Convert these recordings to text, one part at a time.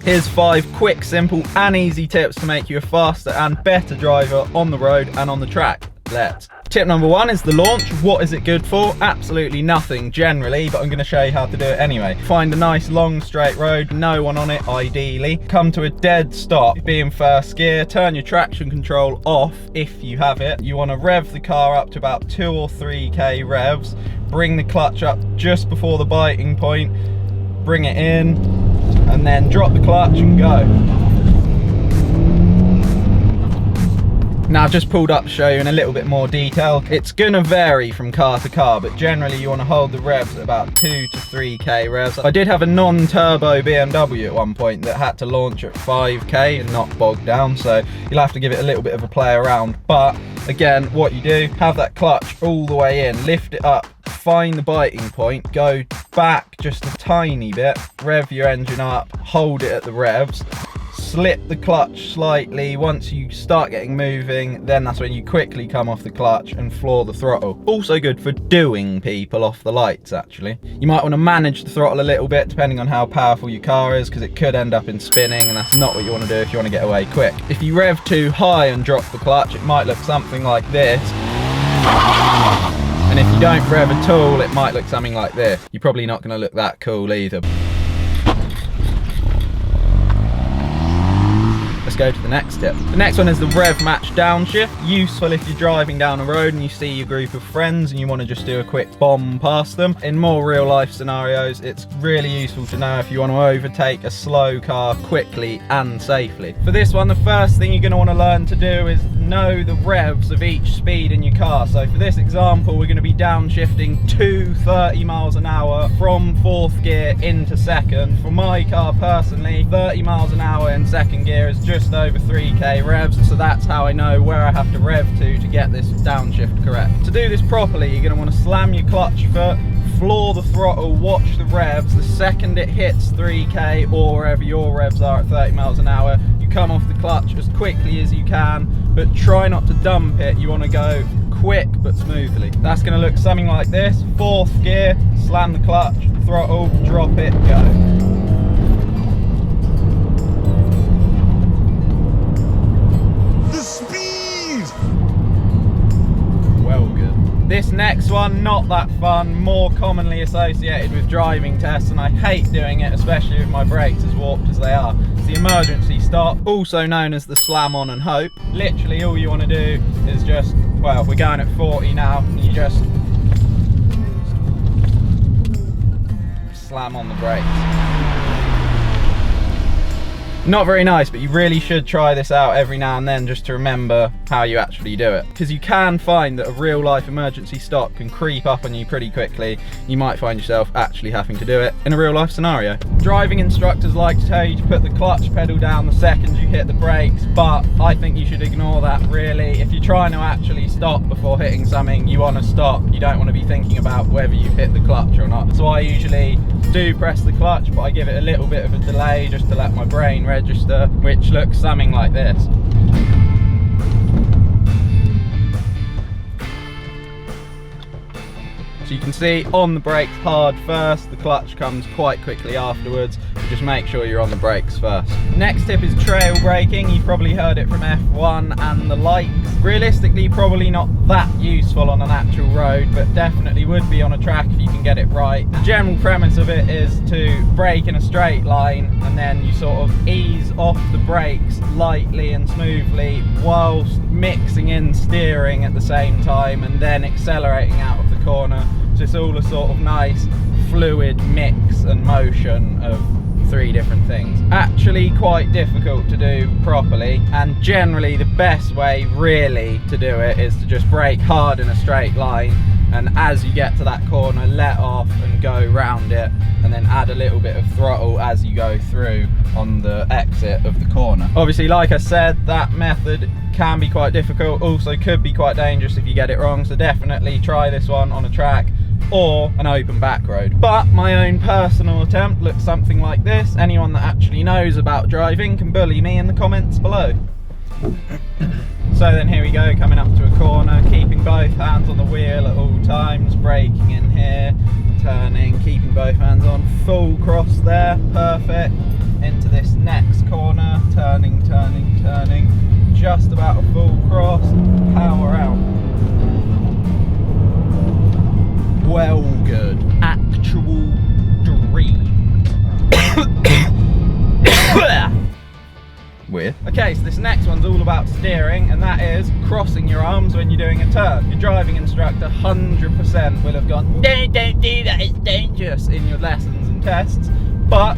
Here's 5 quick, simple and easy tips to make you a faster and better driver on the road and on the track. Let's. Tip number 1 is the launch. What is it good for? Absolutely nothing generally, but I'm going to show you how to do it anyway. Find a nice long straight road, no one on it ideally. Come to a dead stop, be in first gear, turn your traction control off if you have it. You want to rev the car up to about 2 or 3k revs, bring the clutch up just before the biting point, bring it in, and then drop the clutch and go. Now I've just pulled up to show you in a little bit more detail. It's gonna vary from car to car, but generally you wanna hold the revs at about 2 to 3k revs. I did have a non-turbo BMW at one point that had to launch at 5k and not bog down, so you'll have to give it a little bit of a play around. But again, what you do, have that clutch all the way in, lift it up, find the biting point, go back just a tiny bit, rev your engine up, hold it at the revs, slip the clutch slightly. Once you start getting moving, then that's when you quickly come off the clutch and floor the throttle. Also good for doing people off the lights actually. You might want to manage the throttle a little bit depending on how powerful your car is, because it could end up in spinning and that's not what you want to do if you want to get away quick. If you rev too high and drop the clutch, it might look something like this. And if you don't rev at all, it might look something like this. You're probably not going to look that cool either. Let's go to the next tip. The next one is the Rev Match downshift. Useful if you're driving down a road and you see your group of friends and you want to just do a quick bomb past them. In more real life scenarios, it's really useful to know if you want to overtake a slow car quickly and safely. For this one, the first thing you're going to want to learn to do is know the revs of each speed in your car. So for this example, we're going to be downshifting to 30 miles an hour from 4th gear into 2nd. For my car personally, 30 miles an hour in 2nd gear is just over 3k revs, so that's how I know where I have to rev to get this downshift correct. To do this properly, you're going to want to slam your clutch foot, floor the throttle, watch the revs. The second it hits 3k or wherever your revs are at 30 miles an hour, you come off the clutch as quickly as you can, but try not to dump it. You want to go quick but smoothly. That's going to look something like this. 4th gear, slam the clutch, throttle, drop it, go. This next one, not that fun, more commonly associated with driving tests, and I hate doing it, especially with my brakes as warped as they are. It's the emergency stop, also known as the slam on and hope. Literally all you want to do is just, well, we're going at 40 now, and you just slam on the brakes. Not very nice, but you really should try this out every now and then just to remember how you actually do it. Because you can find that a real life emergency stop can creep up on you pretty quickly. You might find yourself actually having to do it in a real life scenario. Driving instructors like to tell you to put the clutch pedal down the second you hit the brakes, but I think you should ignore that really. If you're trying to actually stop before hitting something, you want to stop. You don't want to be thinking about whether you've hit the clutch or not. So I usually do press the clutch, but I give it a little bit of a delay just to let my brain register, which looks something like this. So you can see on the brakes hard first, the clutch comes quite quickly afterwards. Just make sure you're on the brakes first. Next tip is trail braking. You've probably heard it from F1 and the likes. Realistically, probably not that useful on an actual road, but definitely would be on a track if you can get it right. The general premise of it is to brake in a straight line, and then you sort of ease off the brakes lightly and smoothly whilst mixing in steering at the same time and then accelerating out of the corner. So it's all a sort of nice fluid mix and motion of 3 different things. Actually quite difficult to do properly, and generally the best way really to do it is to just brake hard in a straight line, and as you get to that corner, let off and go round it, and then add a little bit of throttle as you go through on the exit of the corner. Obviously, like I said, that method can be quite difficult, also could be quite dangerous if you get it wrong, so definitely try this one on a track or an open back road. But my own personal attempt looks something like this. Anyone that actually knows about driving can bully me in the comments below. So then here we go, coming up to a corner, keeping both hands on the wheel at all times, braking in here, turning, keeping both hands on, full cross there, perfect. into this next corner, turning, just about a full cross, power out. Well good. Actual dream. Weird. Okay, so this next one's all about steering, and that is crossing your arms when you're doing a turn. Your driving instructor 100% will have gone, don't do that, it's dangerous, in your lessons and tests, but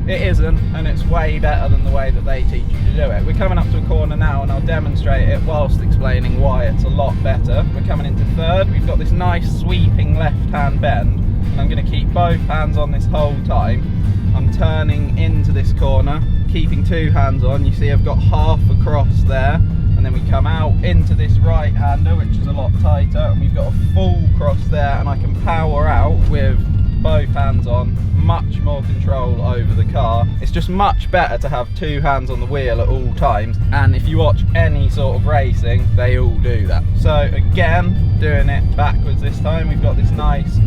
it isn't, and it's way better than the way that they teach you to do it. We're coming up to a corner now, and I'll demonstrate it whilst explaining why it's a lot better. We're coming into third. We've got this nice sweeping left-hand bend, and I'm going to keep both hands on this whole time. I'm turning into this corner, keeping two hands on. You see I've got half across there, and then we come out into this right-hander, which is a lot tighter, and we've got a full cross there, and I can power out with both hands on, much more control over the car. It's just much better to have two hands on the wheel at all times, and if you watch any sort of racing, they all do that. So again, doing it backwards this time, we've got this nice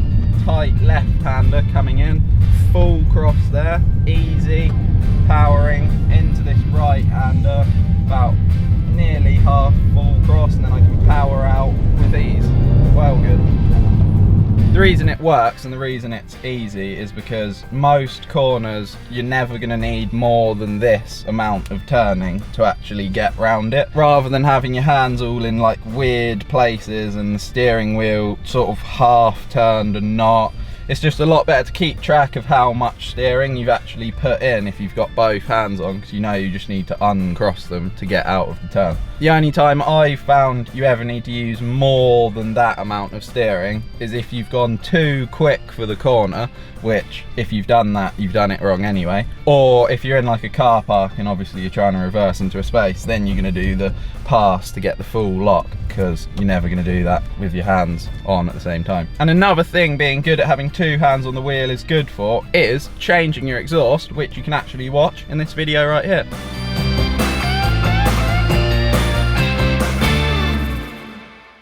tight left-hander coming in, full cross there, easy, powering into this right-hander, about nearly half full cross, and then I can power out with ease. Well good. The reason it works and the reason it's easy is because most corners you're never going to need more than this amount of turning to actually get round it, rather than having your hands all in like weird places and the steering wheel sort of half turned and not. It's just a lot better to keep track of how much steering you've actually put in if you've got both hands on, because you know you just need to uncross them to get out of the turn. The only time I've found you ever need to use more than that amount of steering is if you've gone too quick for the corner, which if you've done that, you've done it wrong anyway. Or if you're in like a car park and obviously you're trying to reverse into a space, then you're going to do the pass to get the full lock, because you're never going to do that with your hands on at the same time. And another thing being good at having two hands on the wheel is good for is changing your exhaust, which you can actually watch in this video right here.